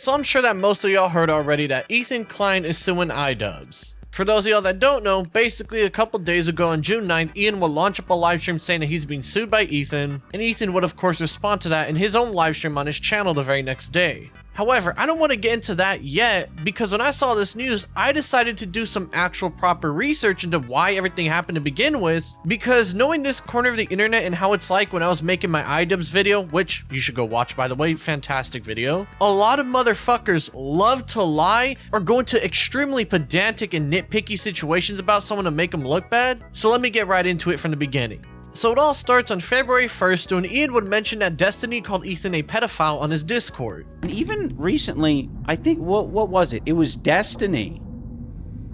So I'm sure that most of y'all heard already that Ethan Klein is suing iDubbbz. For those of y'all that don't know, basically a couple days ago on June 9th, Ian will launch up a livestream saying that he's being sued by Ethan, and Ethan would of course respond to that in his own livestream on his channel the very next day. However, I don't want to get into that yet, because when I saw this news, I decided to do some actual proper research into why everything happened to begin with, because knowing this corner of the internet and how it's like when I was making my iDubbbz video, which you should go watch by the way, fantastic video, a lot of motherfuckers love to lie or go into extremely pedantic and nitpicky situations about someone to make them look bad, so let me get right into it from the beginning. So it all starts on February 1st when Ian would mention that Destiny called Ethan a pedophile on his Discord. And even recently, I think, what was it? It was Destiny.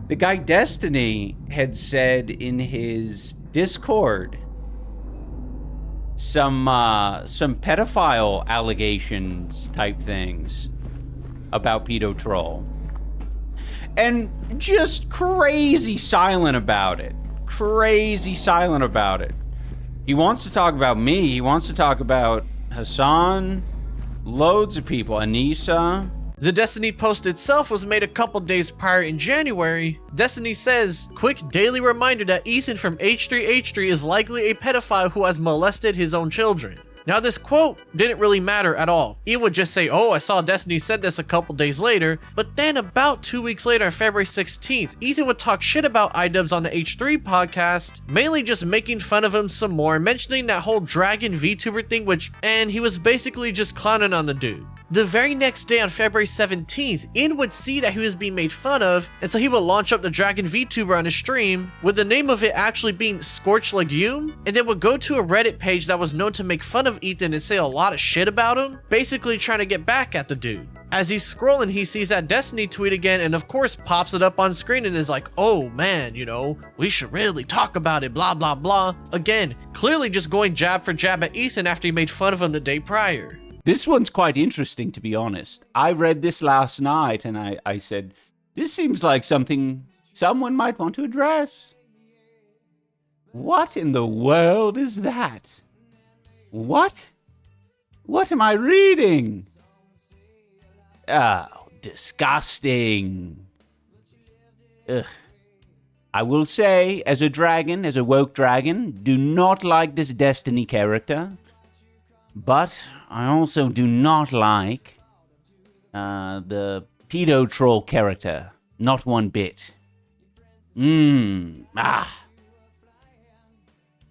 The guy Destiny had said in his Discord some pedophile allegations type things about Pedo Troll. And just crazy silent about it. Crazy silent about it. He wants to talk about me. He wants to talk about Hassan, loads of people, Anissa. The Destiny post itself was made a couple days prior in January. Destiny says, quick daily reminder that Ethan from H3H3 is likely a pedophile who has molested his own children. Now this quote didn't really matter at all. Ian would just say, oh, I saw Destiny said this a couple days later, but then about 2 weeks later on February 16th, Ethan would talk shit about iDubbbz on the H3 podcast, mainly just making fun of him some more, mentioning that whole Dragon VTuber thing, and he was basically just clowning on the dude. The very next day on February 17th, Ian would see that he was being made fun of, and so he would launch up the Dragon VTuber on his stream, with the name of it actually being Scorched Legume, and then would go to a Reddit page that was known to make fun of Ethan and say a lot of shit about him, basically trying to get back at the dude. As he's scrolling, he sees that Destiny tweet again and of course pops it up on screen and is like, oh man, you know, we should really talk about it, blah blah blah. Again, clearly just going jab for jab at Ethan after he made fun of him the day prior. This one's quite interesting, to be honest. I read this last night and I said, this seems like something someone might want to address. What in the world is that? What? What am I reading? Oh, disgusting. Ugh. I will say, as a dragon, as a woke dragon, do not like this Destiny character. But I also do not like the Pedo Troll character. Not one bit.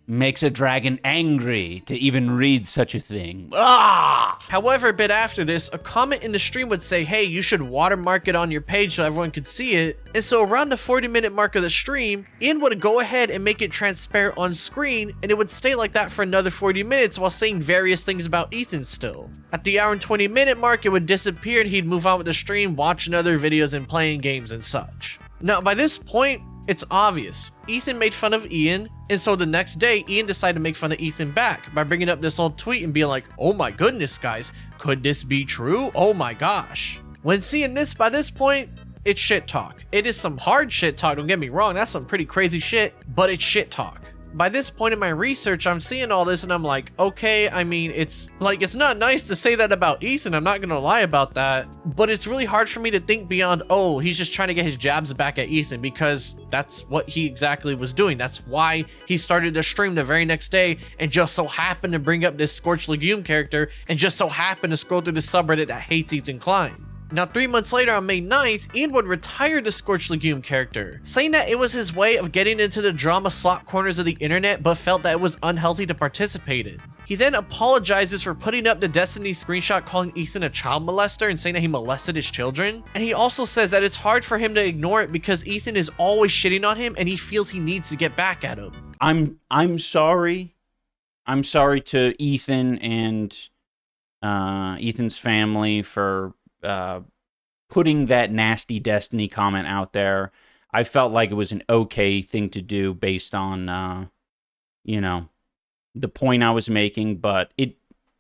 Makes a dragon angry to even read such a thing. However, a bit after this, a comment in the stream would say, hey, you should watermark it on your page so everyone could see it. And so around the 40-minute mark of the stream, Ian would go ahead and make it transparent on screen, and it would stay like that for another 40 minutes while saying various things about Ethan still. At the hour and 20-minute mark, it would disappear and he'd move on with the stream, watching other videos and playing games and such. Now, by this point, it's obvious. Ethan made fun of Ian, and so the next day, Ian decided to make fun of Ethan back by bringing up this old tweet and being like, oh my goodness, guys, could this be true? Oh my gosh. When seeing this, by this point, it's shit talk. It is some hard shit talk, don't get me wrong, that's some pretty crazy shit, but it's shit talk. By this point in my research, I'm seeing all this and I'm like, okay, I mean, it's not nice to say that about Ethan, I'm not gonna lie about that, but it's really hard for me to think beyond, oh, he's just trying to get his jabs back at Ethan, because that's what he exactly was doing. That's why he started the stream the very next day and just so happened to bring up this Scorched Legume character and just so happened to scroll through the subreddit that hates Ethan Klein. Now, 3 months later on May 9th, Ian would retire the Scorched Legume character, saying that it was his way of getting into the drama slot corners of the internet but felt that it was unhealthy to participate in. He then apologizes for putting up the Destiny screenshot calling Ethan a child molester and saying that he molested his children, and he also says that it's hard for him to ignore it because Ethan is always shitting on him and he feels he needs to get back at him. I'm sorry. I'm sorry to Ethan and Ethan's family for putting that nasty Destiny comment out there. I felt like it was an okay thing to do based on, you know, the point I was making, but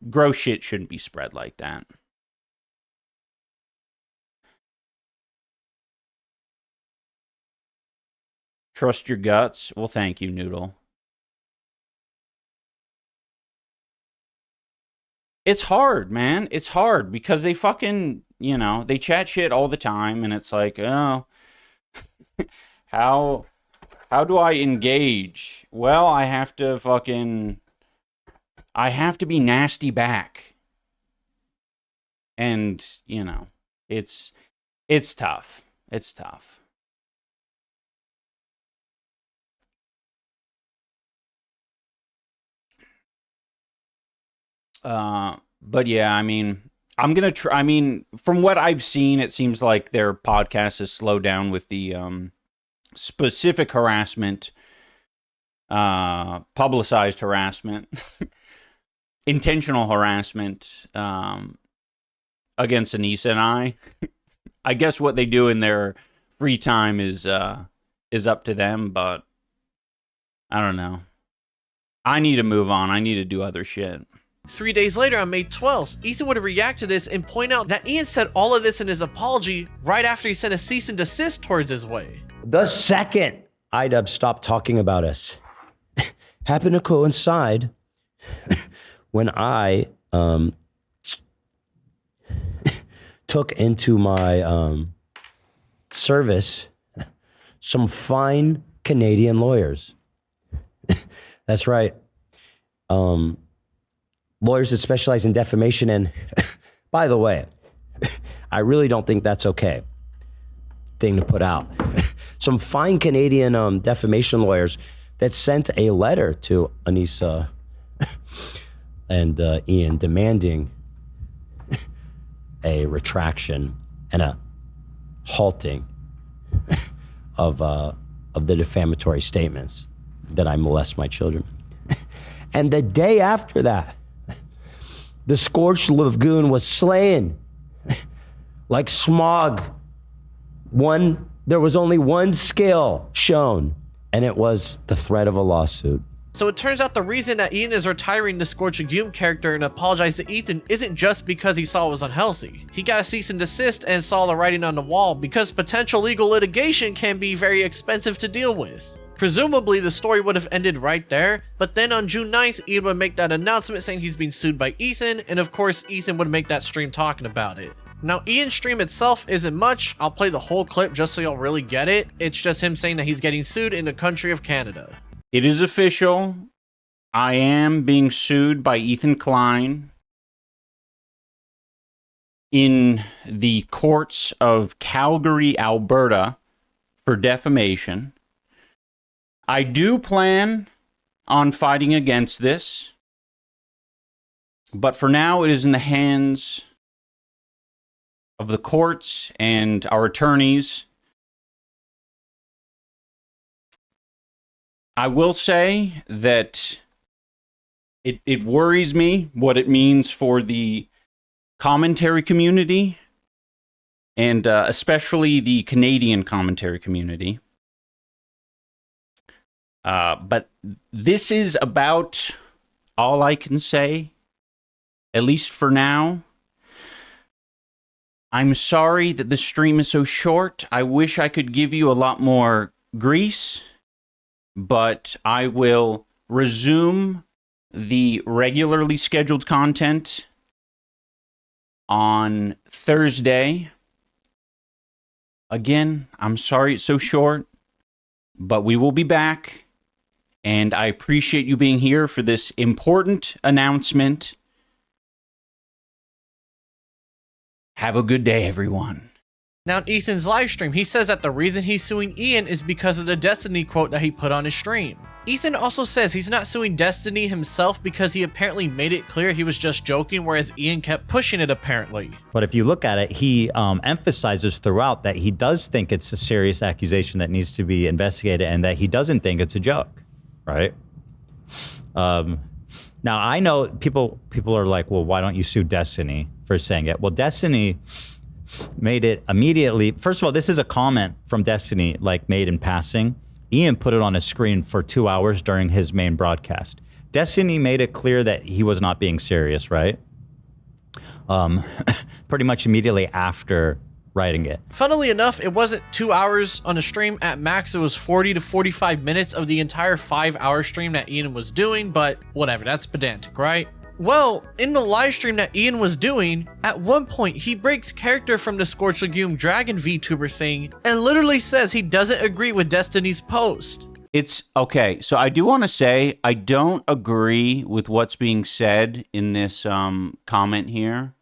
gross shit shouldn't be spread like that. Trust your guts? Well, thank you, Noodle. It's hard, man. It's hard because they fucking, they chat shit all the time, and it's like, oh, how do I engage? Well, I have to be nasty back. And, it's tough. It's tough. But yeah, I mean, I'm gonna try. I mean, from what I've seen, it seems like their podcast has slowed down with the specific harassment, publicized harassment, intentional harassment against Anissa and I. I guess what they do in their free time is up to them, but I don't know. I need to move on. I need to do other shit. 3 days later, on May 12th, Ethan would react to this and point out that Ian said all of this in his apology right after he sent a cease and desist towards his way. The second iDubbbz stopped talking about us happened to coincide when I took into my service some fine Canadian lawyers. That's right. Lawyers that specialize in defamation. And by the way, I really don't think that's okay thing to put out. Some fine Canadian defamation lawyers that sent a letter to Anissa and Ian demanding a retraction and a halting of the defamatory statements that I molest my children. And the day after that, the scorched lagoon was slain like smog. There was only one skill shown, and it was the threat of a lawsuit. So it turns out the reason that Ian is retiring the Scorched Lagoon character and apologized to Ethan isn't just because he saw it was unhealthy. He got a cease and desist and saw the writing on the wall because potential legal litigation can be very expensive to deal with. Presumably, the story would have ended right there, but then on June 9th, Ian would make that announcement saying he's being sued by Ethan, and of course, Ethan would make that stream talking about it. Now, Ian's stream itself isn't much. I'll play the whole clip just so y'all really get it. It's just him saying that he's getting sued in the country of Canada. It is official. I am being sued by Ethan Klein in the courts of Calgary, Alberta, for defamation. I do plan on fighting against this, but for now it is in the hands of the courts and our attorneys. I will say that it worries me what it means for the commentary community, and especially the Canadian commentary community. But this is about all I can say, at least for now. I'm sorry that the stream is so short. I wish I could give you a lot more grease, but I will resume the regularly scheduled content on Thursday. Again, I'm sorry it's so short, but we will be back. And I appreciate you being here for this important announcement. Have a good day, everyone. Now, in Ethan's live stream, he says that the reason he's suing Ian is because of the Destiny quote that he put on his stream. Ethan also says he's not suing Destiny himself because he apparently made it clear he was just joking, whereas Ian kept pushing it apparently. But if you look at it, he emphasizes throughout that he does think it's a serious accusation that needs to be investigated and that he doesn't think it's a joke, right? Now, I know people are like, well, why don't you sue Destiny for saying it? Well, Destiny made it immediately. First of all, this is a comment from Destiny, like made in passing. Ian put it on his screen for 2 hours during his main broadcast. Destiny made it clear that he was not being serious, right? Pretty much immediately after writing it. Funnily enough, it wasn't 2 hours on the stream. At max, it was 40 to 45 minutes of the entire 5-hour stream that Ian was doing, but whatever, that's pedantic, right? Well, in the live stream that Ian was doing, at one point he breaks character from the Scorched Legume Dragon VTuber thing and literally says he doesn't agree with Destiny's post. It's okay. So I do want to say I don't agree with what's being said in this comment here.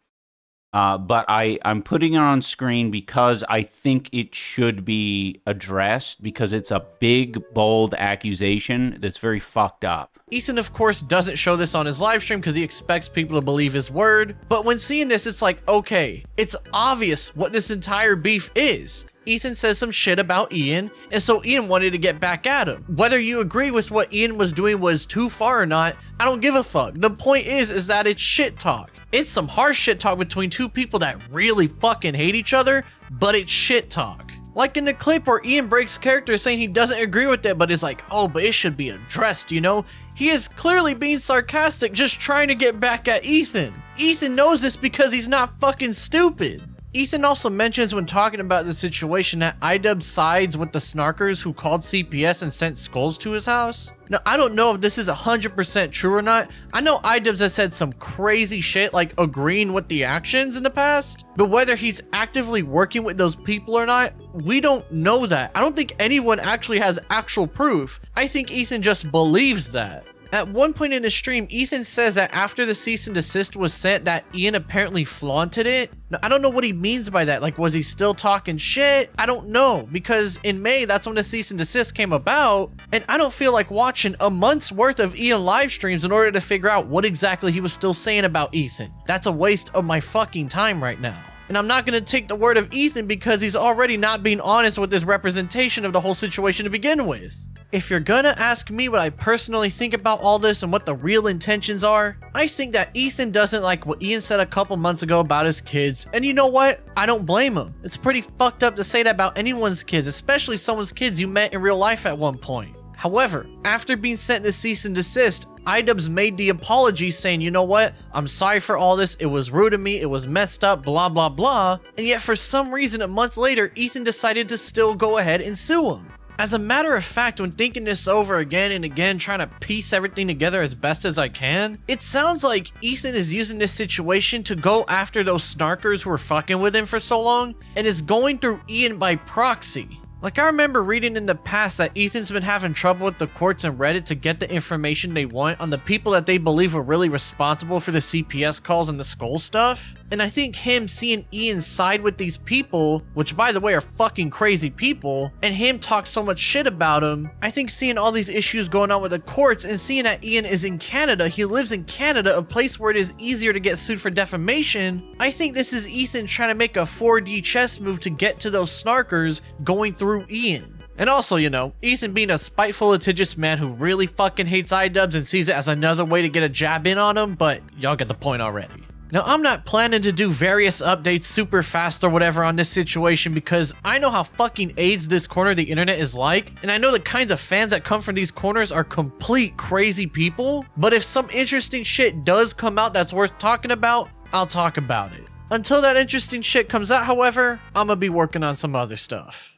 But I'm putting it on screen because I think it should be addressed because it's a big, bold accusation that's very fucked up. Ethan, of course, doesn't show this on his live stream because he expects people to believe his word. But when seeing this, it's like, okay, it's obvious what this entire beef is. Ethan says some shit about Ian, and so Ian wanted to get back at him. Whether you agree with what Ian was doing was too far or not, I don't give a fuck. The point is that it's shit talk. It's some harsh shit talk between two people that really fucking hate each other, but it's shit talk. Like in the clip where Ian breaks character saying he doesn't agree with it, but is like, oh, but it should be addressed, you know? He is clearly being sarcastic, just trying to get back at Ethan. Ethan knows this because he's not fucking stupid. Ethan also mentions when talking about the situation that iDubbbz sides with the snarkers who called CPS and sent skulls to his house. Now, I don't know if this is 100% true or not. I know iDubbbz has said some crazy shit like agreeing with the actions in the past, but whether he's actively working with those people or not, we don't know that. I don't think anyone actually has actual proof. I think Ethan just believes that. At one point in the stream, Ethan says that after the cease and desist was sent that Ian apparently flaunted it. Now, I don't know what he means by that. Like, was he still talking shit? I don't know, because in May, that's when the cease and desist came about, and I don't feel like watching a month's worth of Ian live streams in order to figure out what exactly he was still saying about Ethan. That's a waste of my fucking time right now. And I'm not going to take the word of Ethan because he's already not being honest with his representation of the whole situation to begin with. If you're gonna ask me what I personally think about all this and what the real intentions are, I think that Ethan doesn't like what Ian said a couple months ago about his kids, and you know what? I don't blame him. It's pretty fucked up to say that about anyone's kids, especially someone's kids you met in real life at one point. However, after being sent to cease and desist, iDubbbz made the apology saying, you know what? I'm sorry for all this. It was rude of me. It was messed up, blah, blah, blah. And yet for some reason, a month later, Ethan decided to still go ahead and sue him. As a matter of fact, when thinking this over again and again, trying to piece everything together as best as I can, it sounds like Ethan is using this situation to go after those snarkers who were fucking with him for so long, and is going through Ian by proxy. Like, I remember reading in the past that Ethan's been having trouble with the courts and Reddit to get the information they want on the people that they believe were really responsible for the CPS calls and the skull stuff. And I think him seeing Ian side with these people, which by the way are fucking crazy people, and him talk so much shit about him, I think seeing all these issues going on with the courts and seeing that Ian is in Canada, he lives in Canada, a place where it is easier to get sued for defamation, I think this is Ethan trying to make a 4D chess move to get to those snarkers going through Ian. And also, you know, Ethan being a spiteful, litigious man who really fucking hates iDubbbz and sees it as another way to get a jab in on him, but y'all get the point already. Now, I'm not planning to do various updates super fast or whatever on this situation because I know how fucking AIDS this corner of the internet is like, and I know the kinds of fans that come from these corners are complete crazy people, but if some interesting shit does come out that's worth talking about, I'll talk about it. Until that interesting shit comes out, however, I'm gonna be working on some other stuff.